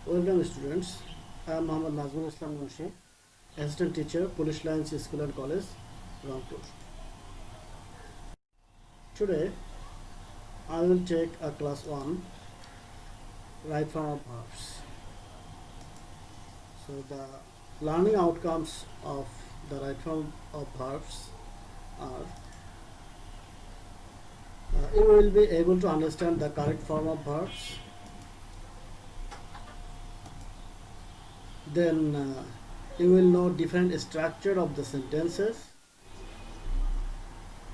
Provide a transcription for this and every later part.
Welcome students. I am Mohammad Nazmul Islam Munshi, Assistant Teacher, Police Lines School and College, Rangpur. Today I will take a class 1 right form of verbs. So the learning outcomes of the right form of verbs are you will be able to understand the correct form of verbs. Then you will know different structure of the sentences,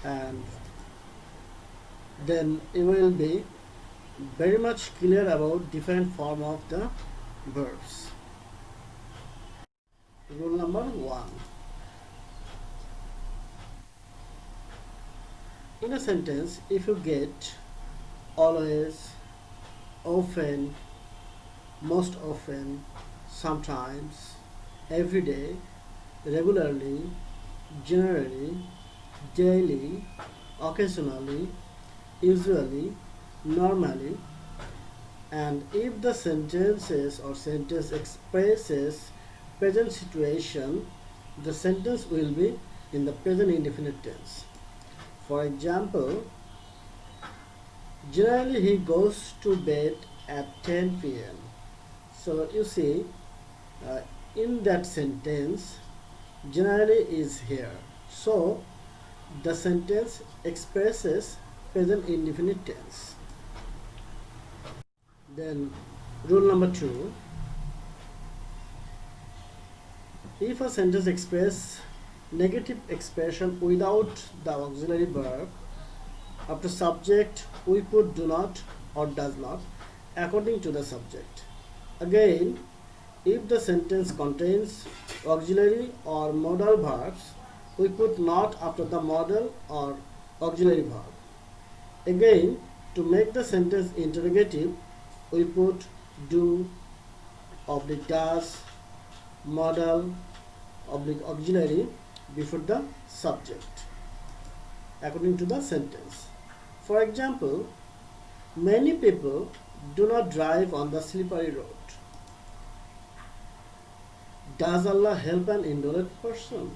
and then you will be very much clear about different form of the verbs. Rule number 1. In a sentence, if you get always, often, most often, sometimes, every day, regularly, generally, daily, occasionally, usually, normally, and if the sentences or sentence expresses present situation, the sentence will be in the present indefinite tense. For example, generally he goes to bed at 10 p.m. So you see, in that sentence, generally is here. So the sentence expresses present indefinite tense. Then rule number 2. If a sentence expresses negative expression without the auxiliary verb, after subject we put do not or does not according to the subject. Again, if the sentence contains auxiliary or modal verbs, we put not after the modal or auxiliary verb. Again, to make the sentence interrogative, we put do, oblique does, modal, oblique auxiliary before the subject according to the sentence. For example, many people do not drive on the slippery road. Does Allah help an indolent person?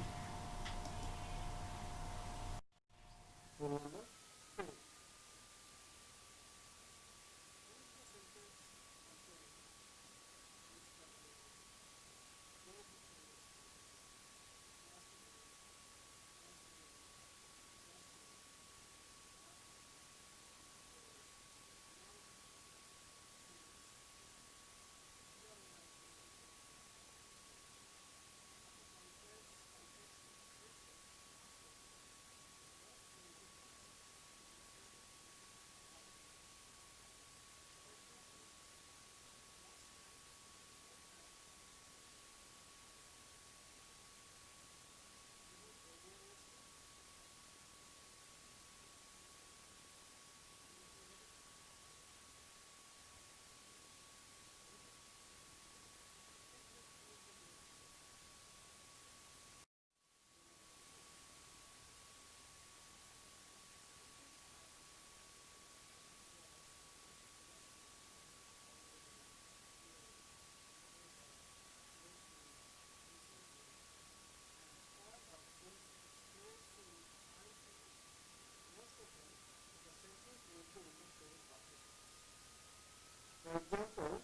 For example,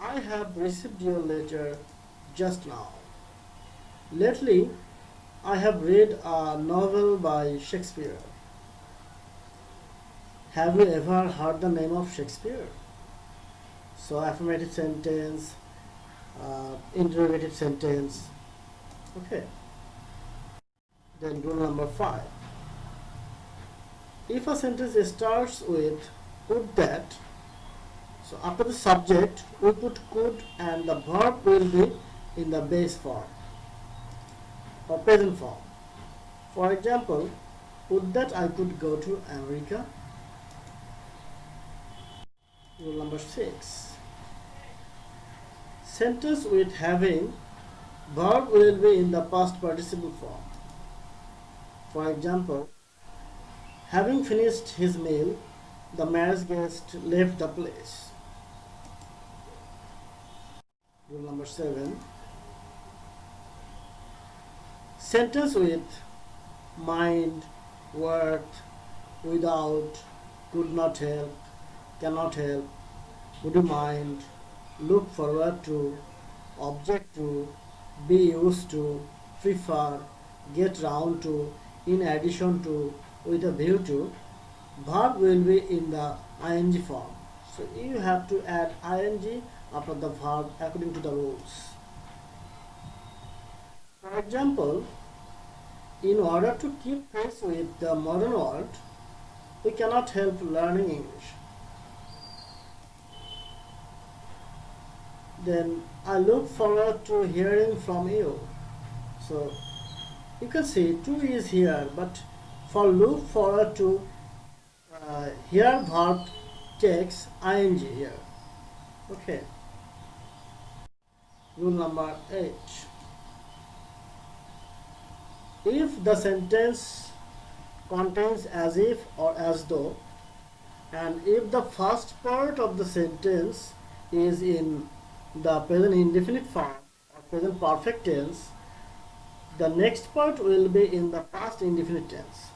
I have received your letter just now. Lately, I have read a novel by Shakespeare. Have you ever heard the name of Shakespeare? So, affirmative sentence, interrogative sentence. Okay. Then, rule number 5. If a sentence starts with would that, so after the subject we put could and the verb will be in the base form or present form. For example, would that I could go to America. Rule number 6. Sentence with having verb will be in the past participle form. For example, having finished his meal, the marriage guest left the place. Rule number 7. Sentence with mind, worth, without, could not help, cannot help, would you mind, look forward to, object to, be used to, prefer, get round to, in addition to, with a view to, verb will be in the ing form. So you have to add ing after the verb according to the rules. For example, in order to keep pace with the modern world, we cannot help learning English. Then I look forward to hearing from you. So you can see to is here, but for look forward to, here verb takes ing here. Okay. Rule number 8. If the sentence contains as if or as though, and if the first part of the sentence is in the present indefinite form or present perfect tense, the next part will be in the past indefinite tense.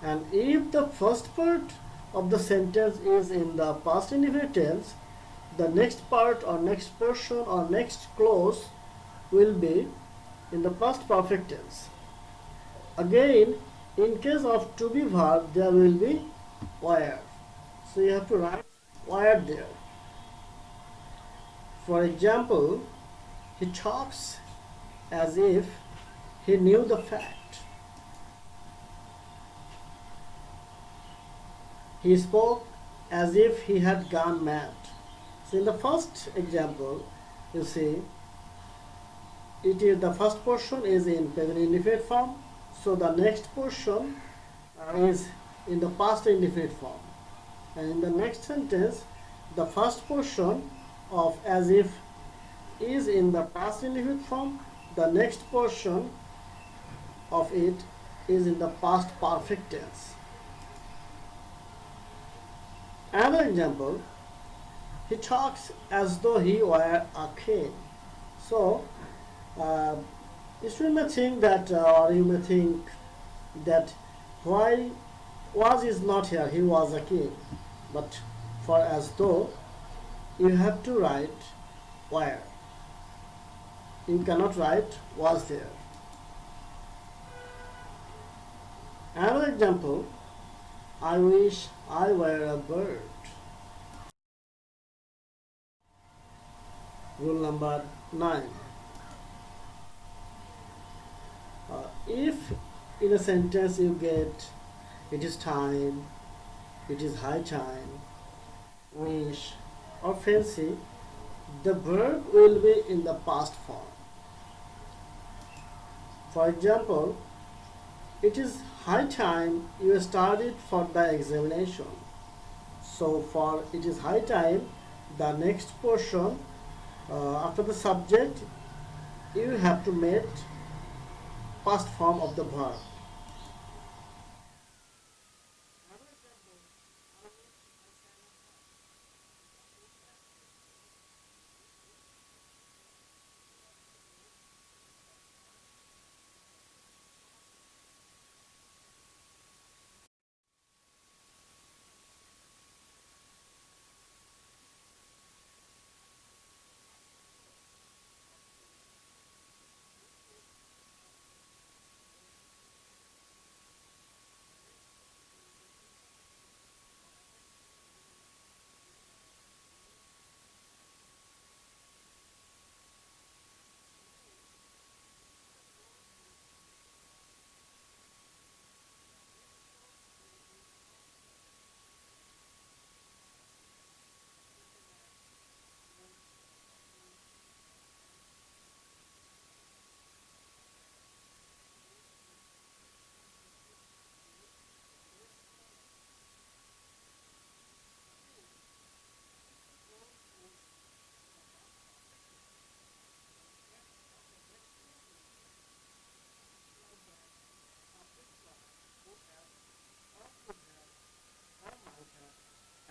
And if the first part of the sentence is in the past indefinite tense, the next part or next portion or next clause will be in the past perfect tense. Again, in case of to be verb, there will be where. So you have to write where there. For example, he talks as if he knew the fact. He spoke as if he had gone mad. So in the first example, you see, it is the first portion is in present indefinite form, so the next portion is in the past indefinite form, and in the next sentence, the first portion of as if is in the past indefinite form, the next portion of it is in the past perfect tense. Another example, he talks as though he were a king. So, you may think that, or you may think that why was is not here, he was a king. But for as though, you have to write where. You cannot write was there. Another example, I wish I were a bird. Rule number 9. If in a sentence you get it is time, it is high time, wish, or fancy, the verb will be in the past form. For example, it is high time you studied for the examination. So for it is high time, the next portion after the subject, you have to make past form of the verb.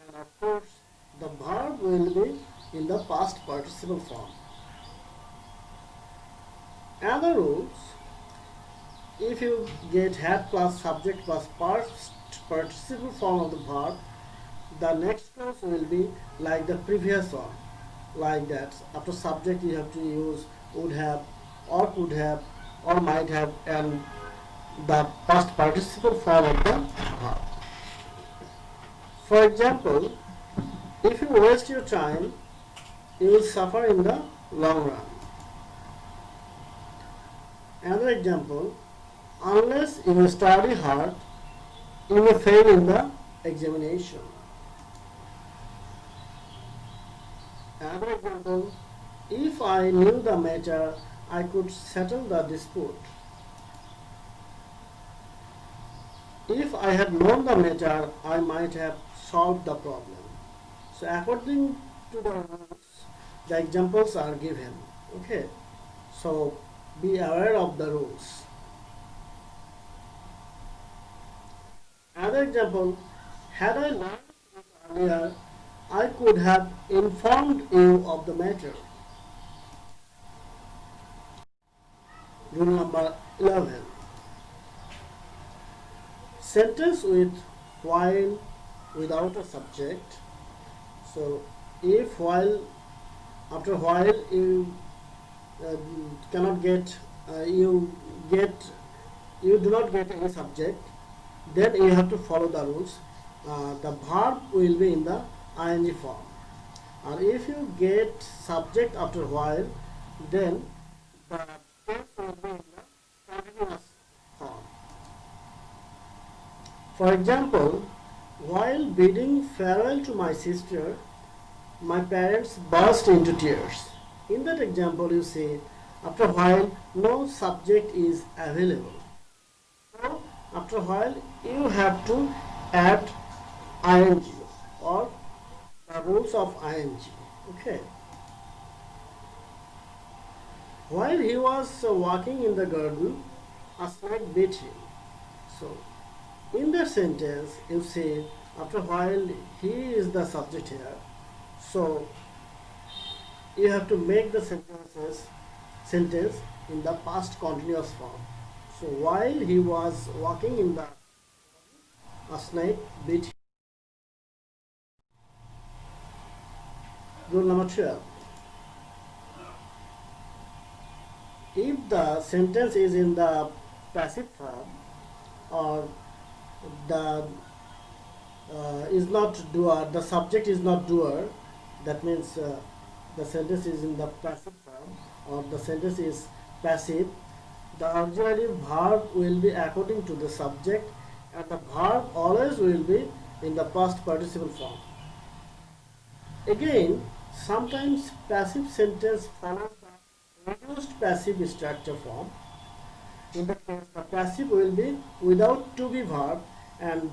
And of course, the verb will be in the past participle form. Other rules: if you get had plus subject plus past participle form of the verb, the next clause will be like the previous one, like that. After subject you have to use would have or could have or might have and the past participle form of the verb. For example, if you waste your time, you will suffer in the long run. Another example: unless you study hard, you may fail in the examination. Another example: if I knew the matter, I could settle the dispute. If I had known the matter, I might have solved the problem. So according to the rules, the examples are given. Okay. So be aware of the rules. Another example: had I learned this earlier, I could have informed you of the matter. Rule number 11. Sentence with while without a subject. So if while, after while you uh, cannot get you do not get any subject, then you have to follow the rules. The verb will be in the ing form, and if you get subject after while, then the tense will be in the continuous form. For example, while bidding farewell to my sister, my parents burst into tears. In that example, you say, after a while, no subject is available. So, after a while, you have to add ing or the rules of ing. Okay. While he was walking in the garden, a snake bit him. So, in that sentence, you say, after a while, he is the subject here. So, you have to make the sentence in the past continuous form. So while he was walking in the a snake bit him. Rule number 12. If the sentence is in the passive form or the is not doer, the subject is not doer, that means the sentence is in the passive form or the sentence is passive, the auxiliary verb will be according to the subject and the verb always will be in the past participle form. Again, sometimes passive sentence follows the reduced passive structure form. In that case, the passive will be without to be verb and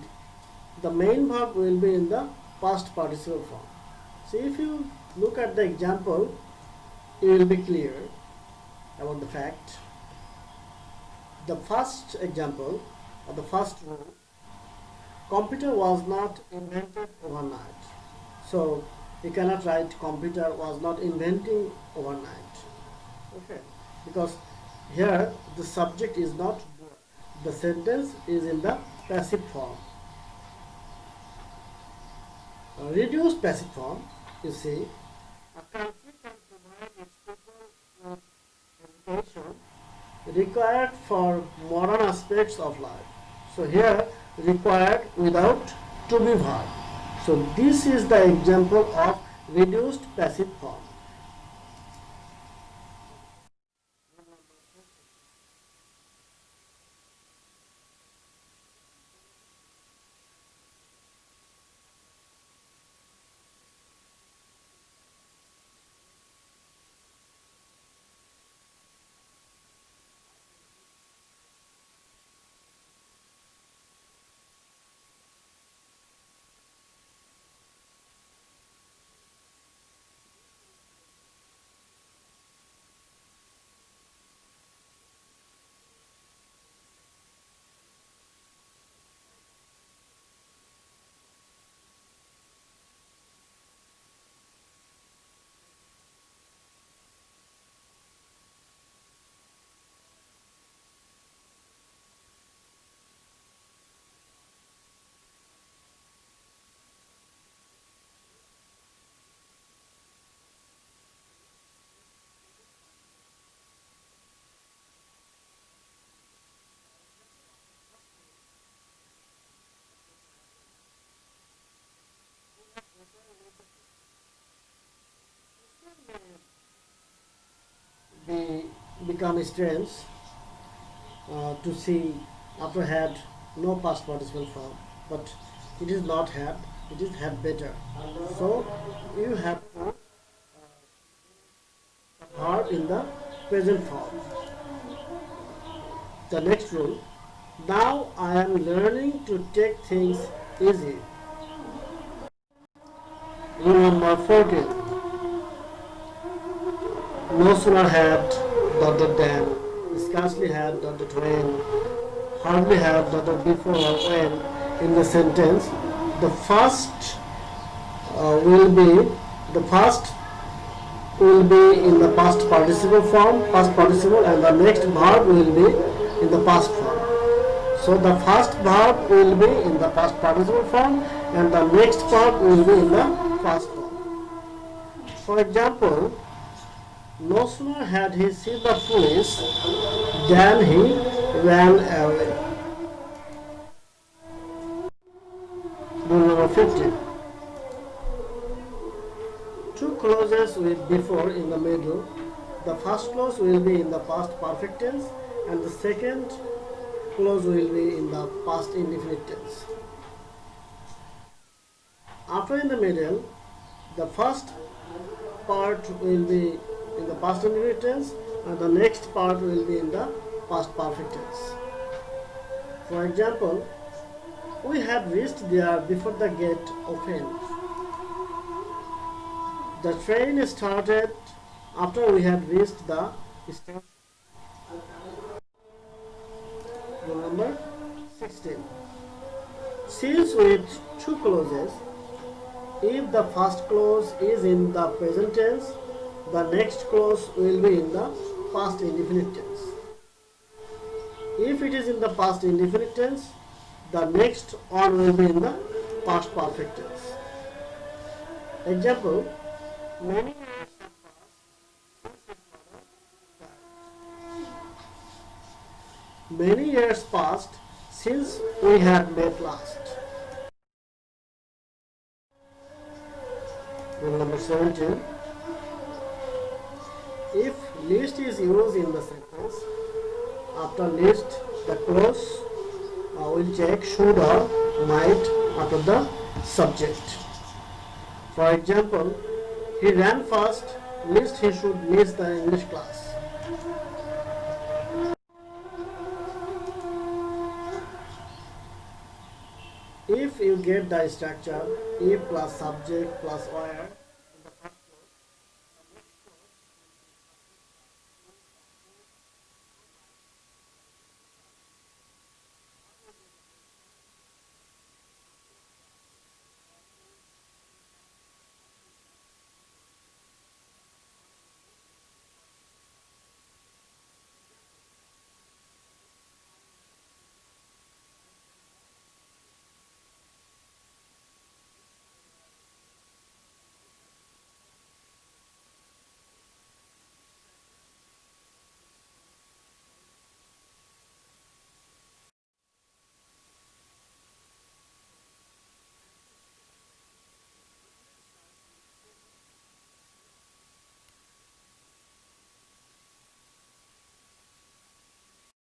the main verb will be in the past participle form. So if you look at the example, you will be clear about the fact. The first example or the first rule: computer was not invented overnight. So you cannot write computer was not inventing overnight. Okay, because here the subject is not doer. The sentence is in the passive form. Reduced passive form, you see, a country can provide its people with education required for modern aspects of life. So here required without to be verb. So this is the example of reduced passive form. be become strange to see after had no past participle form, but it is not had, it is had better. So you have to verb in the present form. The next rule: now I am learning to take things easy. Rule number 14: no sooner had dot dot than, scarcely had dot dot when, hardly had dot dot before or when in the sentence. The first will be the first will be in the past participle form, past participle, and the next verb will be in the past form. So the first verb will be in the past participle form, and the next verb will be in the past form. For example, no sooner had he seen the police than he ran away. Rule number 15: two clauses with before in the middle. The first clause will be in the past perfect tense, and the second clause will be in the past indefinite tense. After in the middle, the first part will be in the past indefinite tense, and the next part will be in the past perfect tense. For example, we had reached there before the gate opened. The train started after we had reached the station. Number 16. Since with two clauses, if the first clause is in the present tense, the next clause will be in the past indefinite tense. If it is in the past indefinite tense, the next one will be in the past perfect tense. Example: many years passed since we had met last. Rule number 17. If list is used in the sentence, after list the clause will check should or might after the subject. For example, he ran fast, list he should miss the English class. If you get the structure if plus subject plus where